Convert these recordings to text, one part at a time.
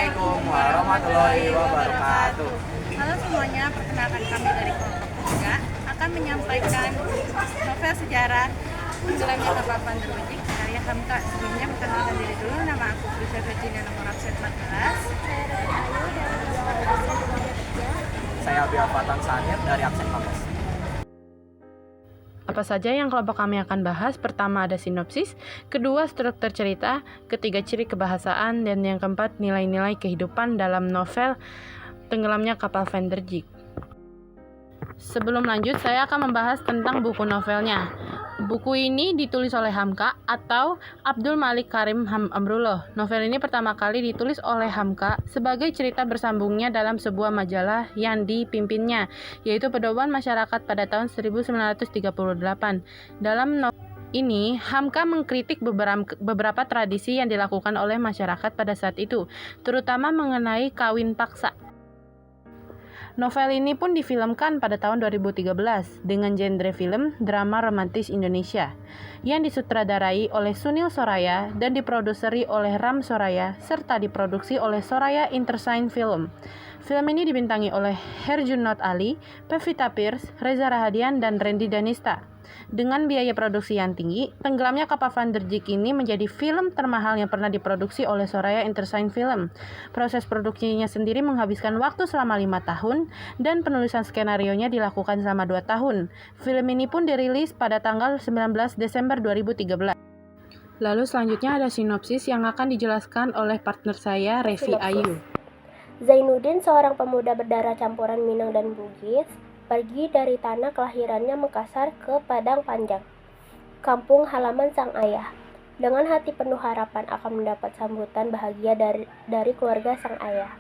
Assalamualaikum warahmatullahi wabarakatuh. Halo semuanya, perkenalkan kami dari kelompok 3 akan menyampaikan novel sejarah Tenggelamnya Kapal Van der Wijk karya Hamka. Sebelumnya perkenalkan diri dulu, nama aku Prisya Virginia, nomor absen 14. Saya Abia Fatan Sanir dari absen 14. Apa saja yang kelompok kami akan bahas? Pertama ada sinopsis, kedua struktur cerita, ketiga ciri kebahasaan, dan yang keempat nilai-nilai kehidupan dalam novel Tenggelamnya Kapal Van der Wijk. Sebelum lanjut, saya akan membahas tentang buku novelnya. Buku ini ditulis oleh Hamka atau Abdul Malik Karim Amrullah. Novel ini pertama kali ditulis oleh Hamka sebagai cerita bersambungnya dalam sebuah majalah yang dipimpinnya, yaitu Pedoman Masyarakat pada tahun 1938. Dalam novel ini, Hamka mengkritik beberapa tradisi yang dilakukan oleh masyarakat pada saat itu, terutama mengenai kawin paksa. Novel ini pun difilmkan pada tahun 2013 dengan genre film drama romantis Indonesia yang disutradarai oleh Sunil Soraya dan diproduseri oleh Ram Soraya serta diproduksi oleh Soraya Entertainment Film. Film ini dibintangi oleh Herjunot Ali, Pevita Pierce, Reza Rahadian, dan Randy Danista. Dengan biaya produksi yang tinggi, Tenggelamnya Kapal Van der Wijk ini menjadi film termahal yang pernah diproduksi oleh Soraya Entertainment Film. Proses produksinya sendiri menghabiskan waktu selama 5 tahun dan penulisan skenarionya dilakukan selama 2 tahun. Film ini pun dirilis pada tanggal 19 Desember 2013. Lalu selanjutnya ada sinopsis yang akan dijelaskan oleh partner saya, Revi Ayu. Zainuddin, seorang pemuda berdarah campuran Minang dan Bugis, pergi dari tanah kelahirannya Makassar ke Padang Panjang, kampung halaman sang ayah. Dengan hati penuh harapan akan mendapat sambutan bahagia dari keluarga sang ayah.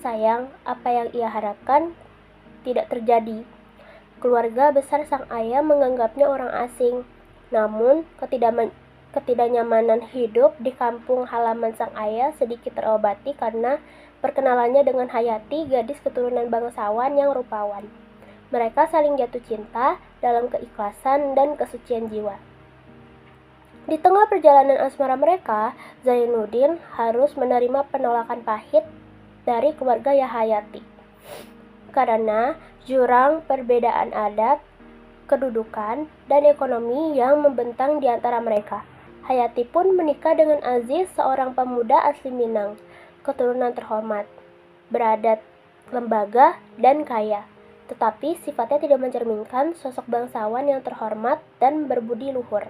Sayang, apa yang ia harapkan tidak terjadi. Keluarga besar sang ayah menganggapnya orang asing. Namun, ketidaknyamanan hidup di kampung halaman sang ayah sedikit terobati karena perkenalannya dengan Hayati, gadis keturunan bangsawan yang rupawan. Mereka saling jatuh cinta dalam keikhlasan dan kesucian jiwa. Di tengah perjalanan asmara mereka, Zainuddin harus menerima penolakan pahit dari keluarga Hayati. Karena jurang perbedaan adat, kedudukan, dan ekonomi yang membentang di antara mereka. Hayati pun menikah dengan Aziz, seorang pemuda asli Minang, keturunan terhormat, beradat, lembaga, dan kaya. Tetapi sifatnya tidak mencerminkan sosok bangsawan yang terhormat dan berbudi luhur.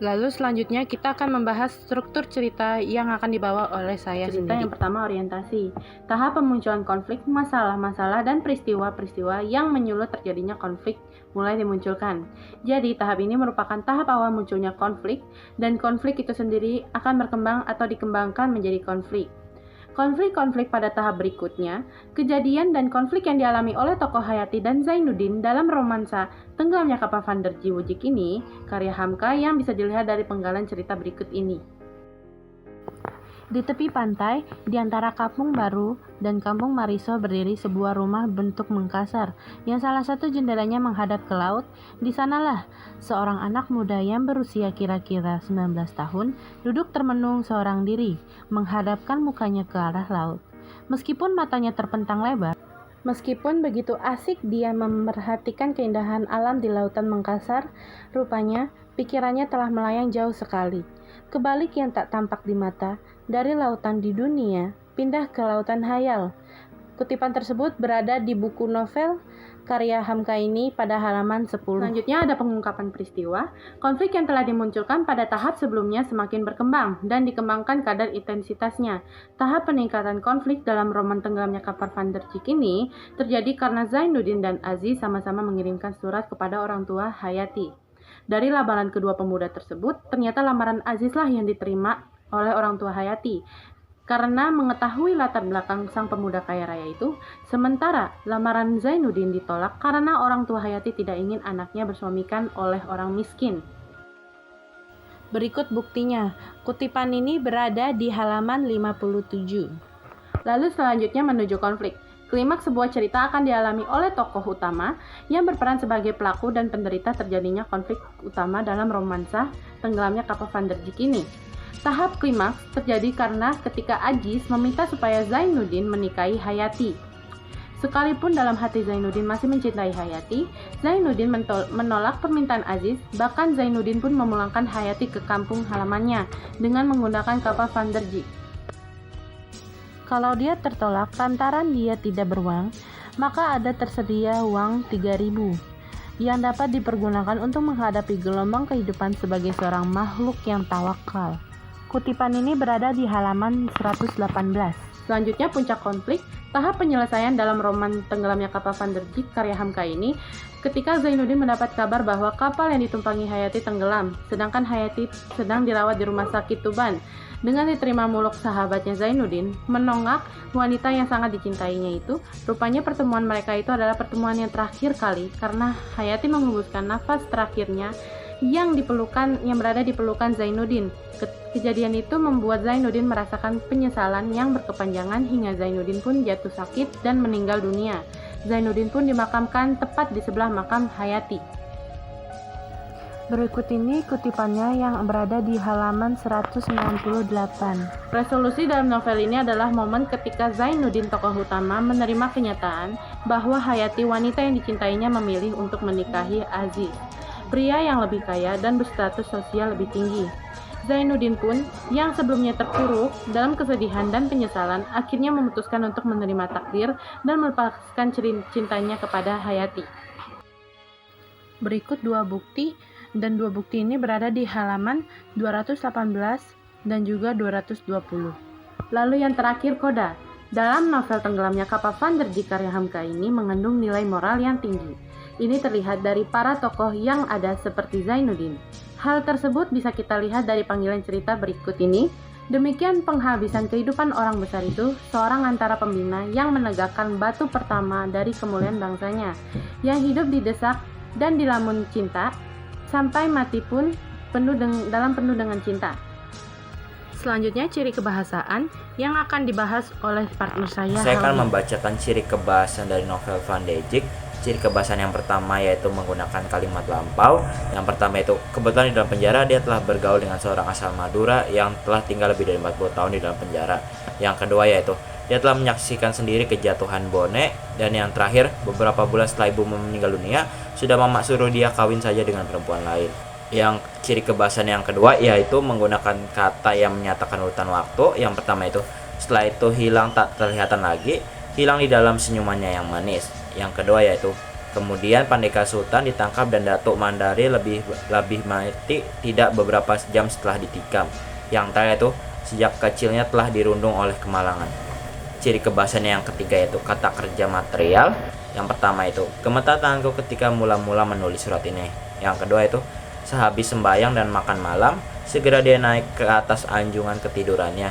Lalu selanjutnya kita akan membahas struktur cerita yang akan dibawa oleh saya sendiri. Yang pertama orientasi, tahap pemunculan konflik, masalah-masalah, dan peristiwa-peristiwa yang menyulut terjadinya konflik mulai dimunculkan. Jadi tahap ini merupakan tahap awal munculnya konflik, dan konflik itu sendiri akan berkembang atau dikembangkan menjadi konflik. Konflik-konflik pada tahap berikutnya, kejadian dan konflik yang dialami oleh tokoh Hayati dan Zainuddin dalam romansa Tenggelamnya Kapal Van der Wijk ini, karya Hamka yang bisa dilihat dari penggalan cerita berikut ini. Di tepi pantai, di antara Kampung Baru dan Kampung Mariso berdiri sebuah rumah bentuk mengkasar, yang salah satu jendelanya menghadap ke laut. Di sanalah seorang anak muda yang berusia kira-kira 19 tahun duduk termenung seorang diri, menghadapkan mukanya ke arah laut. Meskipun matanya terpentang lebar, meskipun begitu asik dia memperhatikan keindahan alam di lautan mengkasar, rupanya pikirannya telah melayang jauh sekali. Kebalik yang tak tampak di mata, dari lautan di dunia, pindah ke lautan hayal. Kutipan tersebut berada di buku novel karya Hamka ini pada halaman 10. Selanjutnya ada pengungkapan peristiwa. Konflik yang telah dimunculkan pada tahap sebelumnya semakin berkembang dan dikembangkan kadar intensitasnya. Tahap peningkatan konflik dalam roman Tenggelamnya Kapal Van der Wijk ini terjadi karena Zainuddin dan Aziz sama-sama mengirimkan surat kepada orang tua Hayati. Dari lamaran kedua pemuda tersebut, ternyata lamaran Azizlah yang diterima oleh orang tua Hayati karena mengetahui latar belakang sang pemuda kaya raya itu, sementara lamaran Zainuddin ditolak karena orang tua Hayati tidak ingin anaknya bersuamikan oleh orang miskin. Berikut buktinya, kutipan ini berada di halaman 57. Lalu selanjutnya menuju konflik. Klimaks sebuah cerita akan dialami oleh tokoh utama yang berperan sebagai pelaku dan penderita terjadinya konflik utama dalam romansa Tenggelamnya Kapal Van der Wijk ini. Tahap klimaks terjadi karena ketika Aziz meminta supaya Zainuddin menikahi Hayati. Sekalipun dalam hati Zainuddin masih mencintai Hayati, Zainuddin menolak permintaan Aziz. Bahkan Zainuddin pun memulangkan Hayati ke kampung halamannya dengan menggunakan kapal Van der Jik. Kalau dia tertolak lantaran dia tidak beruang, maka ada tersedia uang 3.000 yang dapat dipergunakan untuk menghadapi gelombang kehidupan sebagai seorang makhluk yang tawakal. Kutipan ini berada di halaman 118. Selanjutnya puncak konflik, tahap penyelesaian dalam roman Tenggelamnya Kapal Van der Jik karya Hamka ini, ketika Zainuddin mendapat kabar bahwa kapal yang ditumpangi Hayati tenggelam, sedangkan Hayati sedang dirawat di rumah sakit Tuban. Dengan diterima muluk sahabatnya Zainuddin, menongak wanita yang sangat dicintainya itu, rupanya pertemuan mereka itu adalah pertemuan yang terakhir kali karena Hayati mengembuskan nafas terakhirnya yang berada di pelukan Zainuddin. Kejadian itu membuat Zainuddin merasakan penyesalan yang berkepanjangan hingga Zainuddin pun jatuh sakit dan meninggal dunia. Zainuddin pun dimakamkan tepat di sebelah makam Hayati. Berikut ini kutipannya yang berada di halaman 198. Resolusi dalam novel ini adalah momen ketika Zainuddin tokoh utama menerima kenyataan bahwa Hayati wanita yang dicintainya memilih untuk menikahi Aziz, pria yang lebih kaya dan berstatus sosial lebih tinggi. Zainuddin pun, yang sebelumnya terpuruk dalam kesedihan dan penyesalan, akhirnya memutuskan untuk menerima takdir dan melepaskan cintanya kepada Hayati. Berikut dua bukti, dan dua bukti ini berada di halaman 218 dan juga 220. Lalu yang terakhir, koda. Dalam novel Tenggelamnya Kapal Van der Jik karya Hamka ini mengandung nilai moral yang tinggi. Ini terlihat dari para tokoh yang ada seperti Zainuddin. Hal tersebut bisa kita lihat dari panggilan cerita berikut ini. Demikian penghabisan kehidupan orang besar itu, seorang antara pembina yang menegakkan batu pertama dari kemuliaan bangsanya, yang hidup didesak dan dilamun cinta, sampai mati pun penuh dengan cinta. Selanjutnya ciri kebahasaan yang akan dibahas oleh partner saya. Saya akan membacakan ciri kebahasaan dari novel Van der Jik. Ciri kebahasaan yang pertama yaitu menggunakan kalimat lampau. Yang pertama itu, kebetulan di dalam penjara dia telah bergaul dengan seorang asal Madura yang telah tinggal lebih dari 40 tahun di dalam penjara. Yang kedua yaitu, dia telah menyaksikan sendiri kejatuhan Bone. Dan yang terakhir, beberapa bulan setelah ibu meninggal dunia, sudah mama suruh dia kawin saja dengan perempuan lain. Yang ciri kebahasaan yang kedua yaitu menggunakan kata yang menyatakan urutan waktu. Yang pertama itu, setelah itu hilang tak terlihatan lagi, hilang di dalam senyumannya yang manis. Yang kedua yaitu, kemudian Pandeka Sultan ditangkap dan Datuk Mandari lebih mati tidak beberapa jam setelah ditikam. Yang terakhir itu, sejak kecilnya telah dirundung oleh kemalangan. Ciri kebahasaan yang ketiga yaitu kata kerja material. Yang pertama itu, gemetar tanganku ketika mula-mula menulis surat ini. Yang kedua itu, sehabis sembahyang dan makan malam, segera dia naik ke atas anjungan ketidurannya,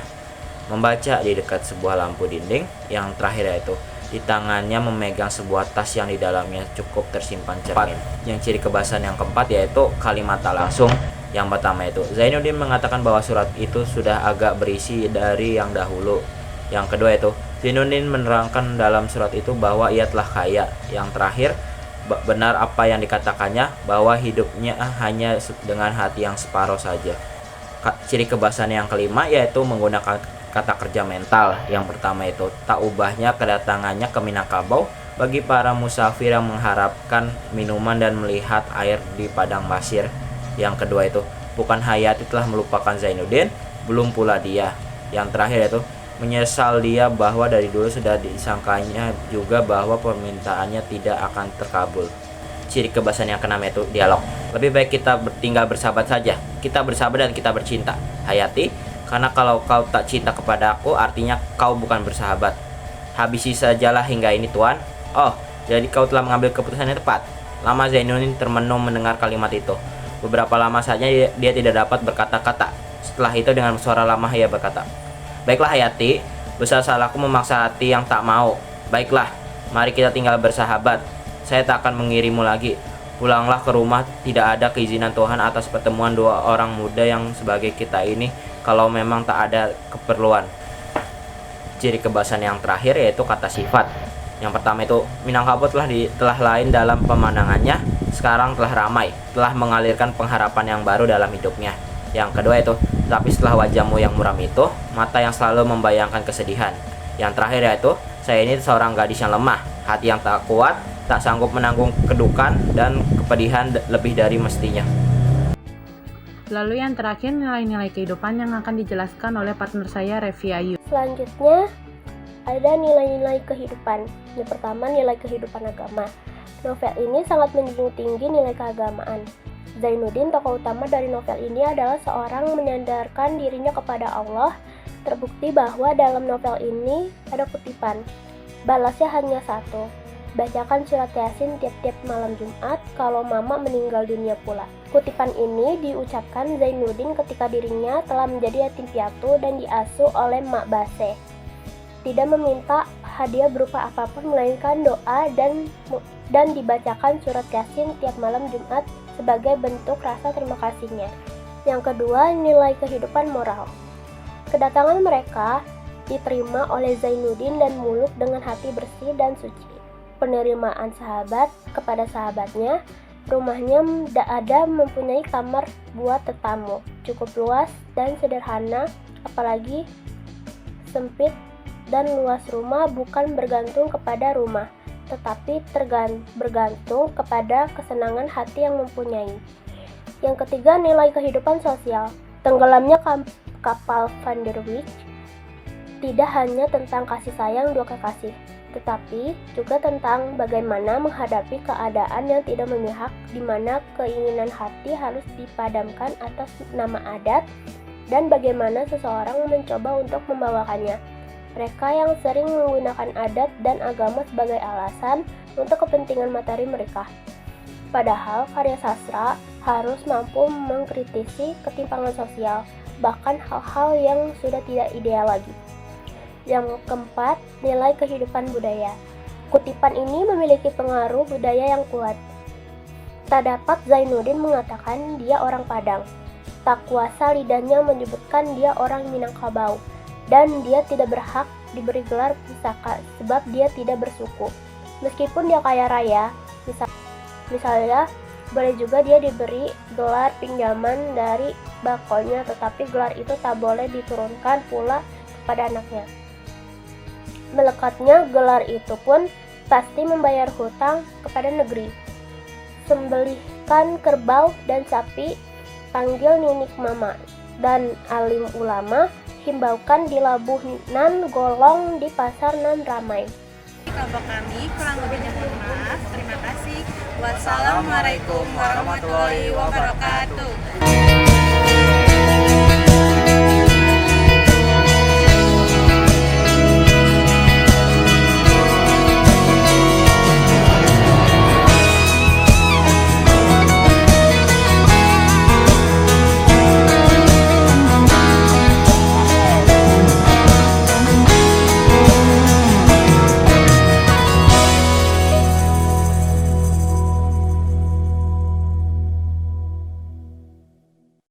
membaca di dekat sebuah lampu dinding. Yang terakhir yaitu, di tangannya memegang sebuah tas yang di dalamnya cukup tersimpan cermin. Yang ciri kebahasaan yang keempat yaitu kalimat tak langsung. Yang pertama itu, Zainuddin mengatakan bahwa surat itu sudah agak berisi dari yang dahulu. Yang kedua itu, Zainuddin menerangkan dalam surat itu bahwa ia telah kaya. Yang terakhir, benar apa yang dikatakannya bahwa hidupnya hanya dengan hati yang separuh saja. Ciri kebahasaan yang kelima yaitu menggunakan kata kerja mental. Yang pertama itu, tak ubahnya kedatangannya ke Minangkabau bagi para musafir yang mengharapkan minuman dan melihat air di padang pasir. Yang kedua itu, bukan Hayati telah melupakan Zainuddin, belum pula dia. Yang terakhir itu, menyesal dia bahwa dari dulu sudah disangkanya juga bahwa permintaannya tidak akan terkabul. Ciri kebahasaan yang keenam itu dialog. Lebih baik kita tinggal bersahabat saja. Kita bersahabat dan kita bercinta, Hayati, karena kalau kau tak cinta kepada aku, artinya kau bukan bersahabat. Habisi sajalah hingga ini, Tuan. Oh, jadi kau telah mengambil keputusan yang tepat. Lama Zainuddin termenung mendengar kalimat itu. Beberapa lama saja dia tidak dapat berkata-kata. Setelah itu dengan suara lemah ia berkata, "Baiklah Hayati, besar salahku memaksa hati yang tak mau. Baiklah, mari kita tinggal bersahabat. Saya tak akan mengirimu lagi. Pulanglah ke rumah, tidak ada keizinan Tuhan atas pertemuan dua orang muda yang sebagai kita ini kalau memang tak ada keperluan." Ciri kebahasaan yang terakhir yaitu kata sifat. Yang pertama itu, Minangkabau telah lain dalam pemandangannya, sekarang telah ramai, telah mengalirkan pengharapan yang baru dalam hidupnya. Yang kedua itu, tapi setelah wajahmu yang muram itu, mata yang selalu membayangkan kesedihan. Yang terakhir yaitu, saya ini seorang gadis yang lemah, hati yang tak kuat, tak sanggup menanggung kedukan dan kepedihan lebih dari mestinya. Lalu yang terakhir, nilai-nilai kehidupan yang akan dijelaskan oleh partner saya, Revi Ayu. Selanjutnya, ada nilai-nilai kehidupan. Yang pertama, nilai kehidupan agama. Novel ini sangat menjunjung tinggi nilai keagamaan. Zainuddin, tokoh utama dari novel ini, adalah seorang menyandarkan dirinya kepada Allah. Terbukti bahwa dalam novel ini ada kutipan, balasnya hanya satu, bacakan surat Yasin tiap-tiap malam Jumat kalau mama meninggal dunia pula. Kutipan ini diucapkan Zainuddin ketika dirinya telah menjadi yatim piatu dan diasuh oleh Mak Baseh. Tidak meminta hadiah berupa apapun melainkan doa dan dibacakan surat Yasin tiap malam Jumat sebagai bentuk rasa terima kasihnya. Yang kedua, nilai kehidupan moral. Kedatangan mereka diterima oleh Zainuddin dan Muluk dengan hati bersih dan suci. Penerimaan sahabat kepada sahabatnya, rumahnya tidak ada mempunyai kamar buat tetamu, cukup luas dan sederhana, apalagi sempit dan luas rumah bukan bergantung kepada rumah, tetapi bergantung kepada kesenangan hati yang mempunyai. Yang ketiga, nilai kehidupan sosial. Tenggelamnya kapal Van der Wijk tidak hanya tentang kasih sayang dua kekasih, tetapi juga tentang bagaimana menghadapi keadaan yang tidak memihak, di mana keinginan hati harus dipadamkan atas nama adat, dan bagaimana seseorang mencoba untuk membawakannya. Mereka yang sering menggunakan adat dan agama sebagai alasan untuk kepentingan materi mereka. Padahal karya sastra harus mampu mengkritisi ketimpangan sosial, bahkan hal-hal yang sudah tidak ideal lagi. Yang keempat, nilai kehidupan budaya. Kutipan ini memiliki pengaruh budaya yang kuat. Tak dapat Zainuddin mengatakan dia orang Padang. Tak kuasa lidahnya menyebutkan dia orang Minangkabau. Dan dia tidak berhak diberi gelar pusaka sebab dia tidak bersuku. Meskipun dia kaya raya, misalnya boleh juga dia diberi gelar pinjaman dari bakolnya, tetapi gelar itu tak boleh diturunkan pula kepada anaknya. Melekatnya gelar itu pun pasti membayar hutang kepada negeri. Sembelihkan kerbau dan sapi, panggil ninik mama, dan alim ulama himbaukan di labuh nan golong di pasar nan ramai. Kelompok kami kurang lebihnya mohon maaf. Terima kasih. Wassalamualaikum warahmatullahi wabarakatuh.